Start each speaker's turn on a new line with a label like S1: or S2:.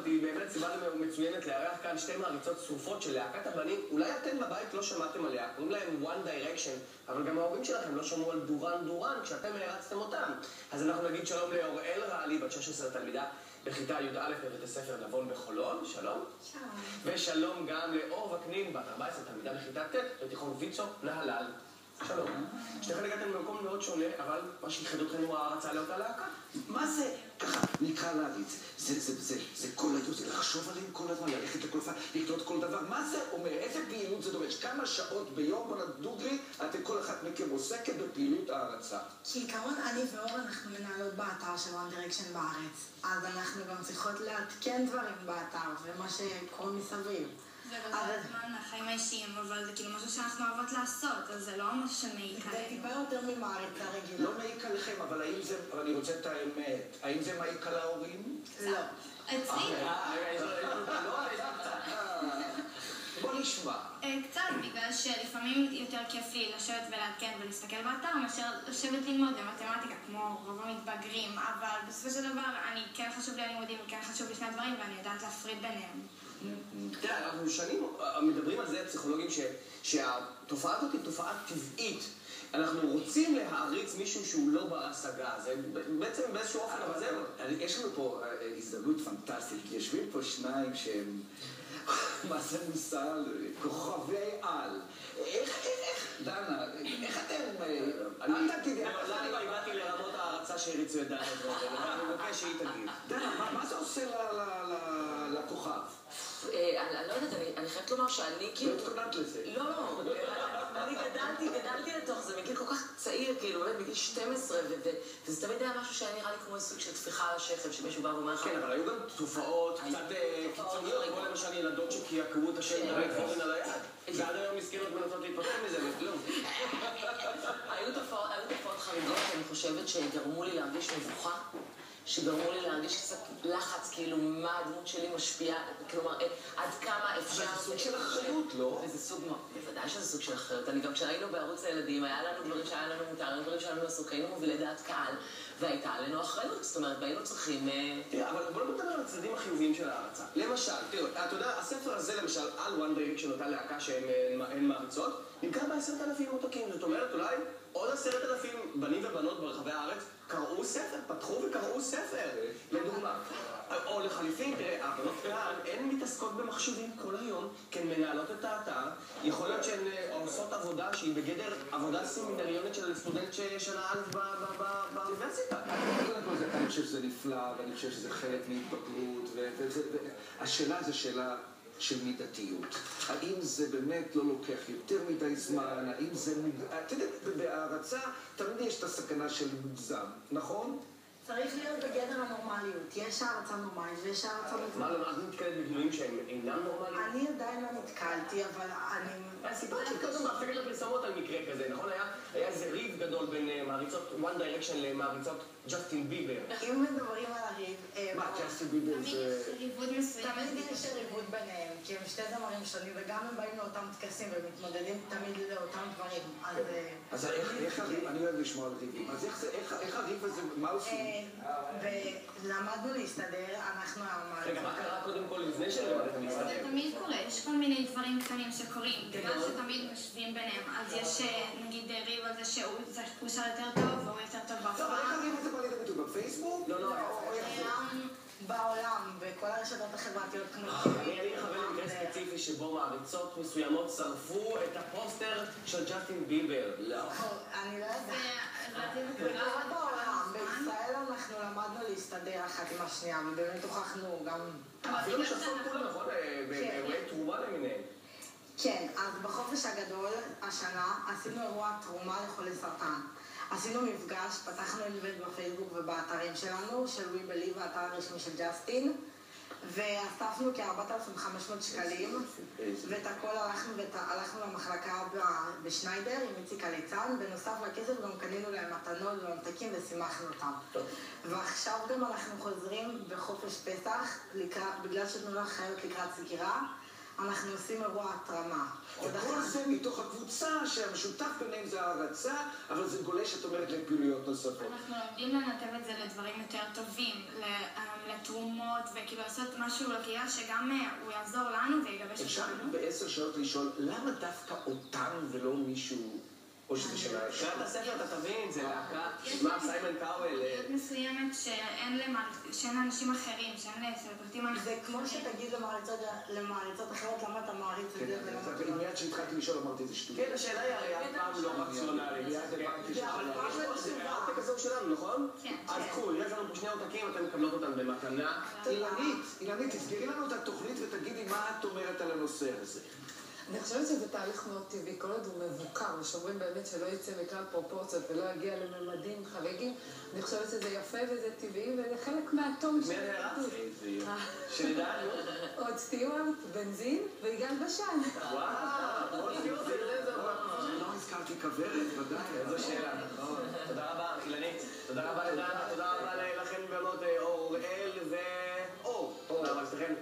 S1: הזאת היא באמת סיבה מצוינת לארח כאן שתי מעריצות צרופות של להקת הבנים. אולי אתם בבית לא שמעתם עליה, קוראים להם One Direction, אבל גם ההורים שלכם לא שמעו על דורן דורן כשאתם הרצתם אותם. אז אנחנו נגיד שלום לאוראל רעלי, בת 16 תלמידה בכיתה י"א בבית הספר נבון בחולון, שלום.
S2: שלום.
S1: ושלום גם לאור וקנין, בת 14 תלמידה בכיתה ט' בתיכון ויצו נהלל. שלום. שתכן הגעתם במקום מאוד שונה, אבל מה שיחד אתכם הוא ההרצה לאותה להקה.
S3: מה זה? ככה, נקרא להריץ. זה כל היום, זה לחשוב עליהם כל הזמן, ללכת לכל פעם, לקנות כל דבר. מה זה אומר? איזה פעילות זה דורש? כמה שעות ביום, בוא נדוגרי, אתם כל אחת מכם עוסקת בפעילות ההרצה.
S2: כעיקרון, אני ואור אנחנו מנהלות באתר של One Direction בארץ. אז אנחנו גם צריכות לעדכן דברים באתר, ומה שקורה מסביב.
S4: זה בזמן מהחיים האישיים, אבל זה כאילו משהו שאנחנו אוהבות לעשות, אז זה לא ממש שמעיק עלינו.
S2: זה טיפה יותר ממעריצה רגילה.
S3: לא מעיק עליכם, אבל אני רוצה את האמת, האם זה מעיק על ההורים?
S2: לא.
S4: אצלי?
S3: בוא נשמע.
S4: קצת, בגלל שלפעמים יותר כיף לי לשבת ולעדכן ולהסתכל באתר, מאשר לשבת ללמוד למתמטיקה, כמו רוב המתבגרים, אבל בסופו של דבר, כן חשוב לי הלימודים וכן חשוב לי שני הדברים, ואני יודעת להפריד ביניהם.
S1: תראה, אנחנו שנים מדברים על זה, הפסיכולוגים, שהתופעה הזאת היא תופעה טבעית. אנחנו רוצים להעריץ מישהו שהוא לא בהשגה, זה בעצם באיזשהו אופן, אבל זהו.
S3: יש לנו פה הזדמנות פנטסטית, כי יושבים פה שניים שהם, מה זה מושל, כוכבי על. איך, דנה, איך אתם,
S1: אני הגעתי לרמות ההרצה שהריצו את דנה, ואני מבקש שהיא תגיד.
S3: דנה, מה זה עושה לכוכב?
S5: אני לא יודעת, אני חייבת לומר שאני כאילו...
S3: לא התכוננת לזה.
S5: לא, אני גדלתי לתוך זה מגיל כל כך צעיר, כאילו, באמת בגיל 12, וזה תמיד היה משהו שהיה נראה לי כמו סוג של טפיחה על השכם, שמישהו בא ואומר לך...
S1: כן, אבל היו גם תופעות קצת קיצוניות, כמו למשל ילדות שקעקעו את השם דרק פורן על היד. ועד היום מסכנות מנסות להתפתח מזה, וכלום.
S5: היו תופעות חריגות, אני חושבת שגרמו לי להרגיש מבוכה. שגרמו לי להרגיש קצת לחץ, כאילו, מה הדמות שלי משפיעה, כלומר, עד כמה אפשר...
S3: אבל זה סוג של אחריות, לא?
S5: וזה סוג, בוודאי שזה סוג של אחריות. אני גם כשהיינו בערוץ הילדים, היה לנו דברים שהיה לנו מותר, היו דברים שהיה לנו עסוק, היינו מובילי דעת קהל, והייתה עלינו אחריות, זאת אומרת, והיינו צריכים...
S1: תראה, אבל בואו נדבר על הצדדים החיוביים של ההרצה. למשל, תראו, אתה יודע, הספר הזה, למשל, על One Direction, אותה להקה שהן מעריצות, נמכר ב10,000 עותקים. זאת אומרת, אולי עוד 10,000 בנים ובנות ברחבי הארץ קראו ספר, פתחו וקראו ספר, לדוגמה. או לחליפין, תראה, הבנות כאן, הן מתעסקות במחשבים כל היום, כי הן מנהלות את האתר. יכול להיות שהן עושות עבודה שהיא בגדר עבודה סמינריונית של סטודנט שנה א' באוניברסיטה.
S3: קודם כל, אני חושב שזה נפלא, ואני חושב שזה חלק מהתבגרות, השאלה זה שאלה של מידתיות. האם זה באמת לא לוקח יותר מדי זמן? האם זה... אתה יודע, בהערצה תמיד יש את הסכנה של מוגזם, נכון?
S2: צריך להיות בגדר הנורמליות. יש הערצה נורמלית ויש הערצה מוגזמת.
S1: מה, אז נתקלת בגילויים שהם אינם נורמליים?
S2: אני עדיין לא נתקלתי, אבל אני...
S1: סיפרתי קודם בהפסקת הפרסומות על מקרה כזה, נכון? היה איזה ריב גדול בין מעריצות One Direction למעריצות ג'סטין ביבר.
S2: אם מדברים על הריב...
S3: מה, ג'סטין ביבר זה...
S4: תמיד יש ריבוד מסוים.
S2: תמיד יש ריבוד ביניהם, כי הם שתי זמרים שונים, וגם הם באים לאותם טקסים ומתמודדים תמיד לאותם דברים.
S3: אז איך הריב... אני אוהב לשמוע על ריבים. אז איך הריב הזה... מה עושים?
S2: ולמדנו להסתדר, אנחנו...
S1: רגע, מה קרה קודם כל לפני שלמדתם להסתדר?
S4: זה תמיד קורה, יש כל מיני דברים קטנים שקורים, בגלל שתמיד משווים ביניהם. אז יש, נגיד, ריב על זה שהוא שר יותר טוב, והוא יותר טוב בהפרעה.
S3: טוב, איך הריב הזה בא לידי ביטוי? בפייסבוק?
S1: לא,
S2: בעולם, בכל הרשתות החברתיות כמו...
S1: אני מכוון למקרה ספציפי שבו מעריצות מסוימות שרפו את הפוסטר של ג'סטין ביבר. לא.
S2: אני לא יודעת.
S4: זה קרה
S2: בעולם, בישראל אנחנו למדנו להסתדר אחת עם השנייה, ובאמת הוכחנו גם...
S1: אפילו שפות כולה, נכון? באירועי תרומה למיניהם.
S2: כן, אז בחופש הגדול השנה עשינו אירוע תרומה לחולי סרטן. עשינו מפגש, פתחנו איבנט בפייסבוק ובאתרים שלנו, של We Believe, האתר הרשמי של ג'סטין, ואספנו כ-4,500 שקלים, ואת הכל הלכנו למחלקה בשניידר עם איציק הליצן, בנוסף לכסף גם קנינו להם מתנות וממתקים ושימחנו אותם. ועכשיו גם אנחנו חוזרים בחופש פסח, בגלל שתנו לך חיות לקראת סגירה, אנחנו עושים אירוע התרמה.
S3: וכל זה מתוך הקבוצה שהמשותף ביניהם זה הערצה, אבל זה גולש, את אומרת, לפעילויות נוספות.
S4: אנחנו לומדים לנתב את זה לדברים יותר טובים, לתרומות, וכאילו לעשות משהו לקהילה שגם הוא יעזור לנו ויגבש אותנו.
S3: אפשר ב10 שעות לשאול, למה דווקא אותם ולא מישהו, או שזה שאלה?
S1: קראת הספר, אתה תבין, זה להקה, מה סיימון קאוול.
S4: להיות מסוימת שאין אנשים אחרים, שאין לפרטים אנשים.
S2: זה כמו שתגיד למעריצות אחרות למה אתה מעריץ את זה ולמה אתה לא.
S3: מיד שהתחלתי לשאול אמרתי את זה שטות.
S1: כן, השאלה היא הרי אף פעם לא רציונלית. אבל יש פה העתק כזו שלנו, נכון?
S4: כן.
S1: אז קחו, יש לנו פה שני עותקים, אתם מקבלות אותם במתנה.
S3: אילנית, תסגרי לנו את התוכנית ותגידי מה את אומרת על הנושא הזה.
S6: אני חושבת שזה תהליך מאוד טבעי, כל עוד הוא מבוקר, ושאומרים באמת שלא יצא מכלל פרופורציות ולא יגיע לממדים חריגים, אני חושבת שזה יפה וזה טבעי וזה חלק מהטון של
S1: מהרצת, שנדע,
S6: עוד סטיוארט, בנזין ויגאל בשן.
S1: וואו, עוד סטיוארט,
S3: לא הזכרתי כוורת, ודאי.
S1: איזו שאלה. תודה רבה, אילנית. תודה רבה לדנה, תודה רבה לכם בנות אוראל ואור. תודה רבה, שתכן.